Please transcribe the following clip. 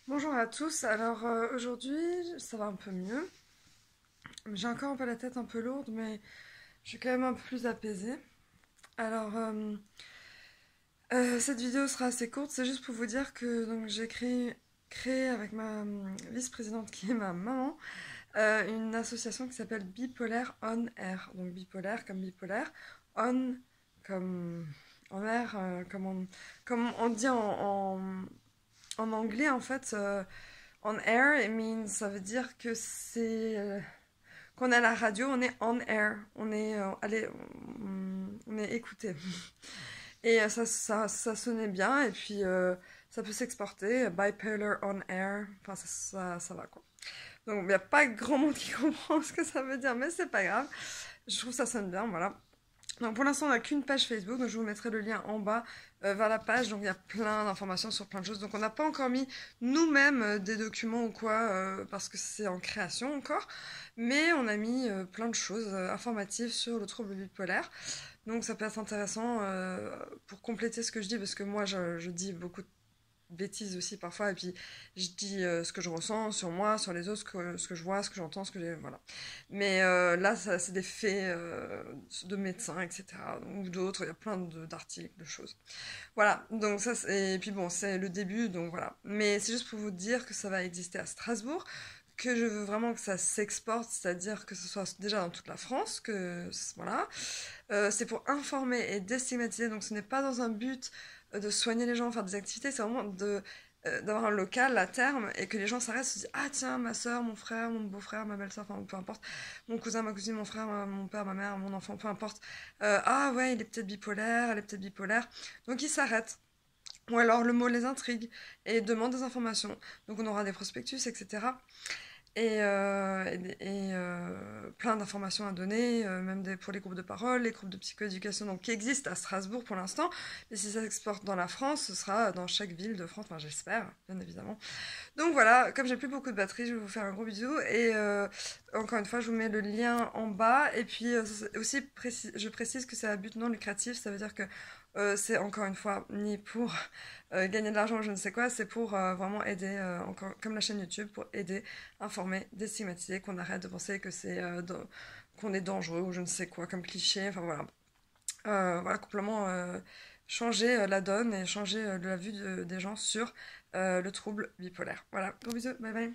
Bonjour à tous, alors aujourd'hui ça va un peu mieux. J'ai encore un peu la tête un peu lourde, mais je suis quand même un peu plus apaisée. Alors cette vidéo sera assez courte, c'est juste pour vous dire que donc, j'ai créé avec ma vice-présidente qui est ma maman une association qui s'appelle Bipolaire On Air. Donc bipolaire comme bipolaire, on comme en air, comme on dit en anglais en fait. On air, ça veut dire que c'est qu'on est à la radio, on est on air, on est on est écouté. Et ça sonnait bien et puis ça peut s'exporter, bipolar on air, enfin ça va quoi. Donc il n'y a pas grand monde qui comprend ce que ça veut dire, mais c'est pas grave. Je trouve que ça sonne bien, voilà. Donc pour l'instant, on n'a qu'une page Facebook, donc je vous mettrai le lien en bas vers la page. Donc il y a plein d'informations sur plein de choses. Donc on n'a pas encore mis nous-mêmes des documents ou quoi, parce que c'est en création encore. Mais on a mis plein de choses informatives sur le trouble bipolaire. Donc ça peut être intéressant pour compléter ce que je dis, parce que moi je dis beaucoup de bêtises aussi parfois, et puis je dis ce que je ressens sur moi, sur les autres, ce que je vois, ce que j'entends, ce que j'ai, voilà. Mais là, c'est des faits de médecins, etc. Ou d'autres, il y a plein d'articles, de choses. Voilà, donc ça, et puis bon, c'est le début, donc voilà. Mais c'est juste pour vous dire que ça va exister à Strasbourg, que je veux vraiment que ça s'exporte, c'est-à-dire que ce soit déjà dans toute la France, que voilà. C'est pour informer et déstigmatiser, donc ce n'est pas dans un but de soigner les gens, faire des activités, c'est vraiment d'avoir un local à terme et que les gens s'arrêtent et se disent ah tiens ma soeur, mon frère, mon beau-frère, ma belle-soeur, enfin peu importe, mon cousin, ma cousine, mon frère, mon père, ma mère, mon enfant, peu importe, ah ouais il est peut-être bipolaire, elle est peut-être bipolaire, donc ils s'arrêtent. Ou alors le mot les intrigue et demandent des informations. Donc on aura des prospectus, etc. Plein d'informations à donner, même pour les groupes de parole, les groupes de psychoéducation donc, qui existent à Strasbourg pour l'instant. Et si ça s'exporte dans la France, ce sera dans chaque ville de France, enfin j'espère, bien évidemment. Donc voilà, comme j'ai plus beaucoup de batterie, je vais vous faire un gros bisou. Et encore une fois, je vous mets le lien en bas. Et puis aussi, je précise que c'est à but non lucratif, ça veut dire que c'est encore une fois ni pour gagner de l'argent ou je ne sais quoi, c'est pour vraiment aider, encore, comme la chaîne YouTube, pour aider, informer, déstigmatiser, qu'on arrête de penser que qu'on est dangereux ou je ne sais quoi comme cliché, enfin voilà. Voilà, complètement changer la donne et changer la vue des gens sur le trouble bipolaire. Voilà, gros bisous, bye bye.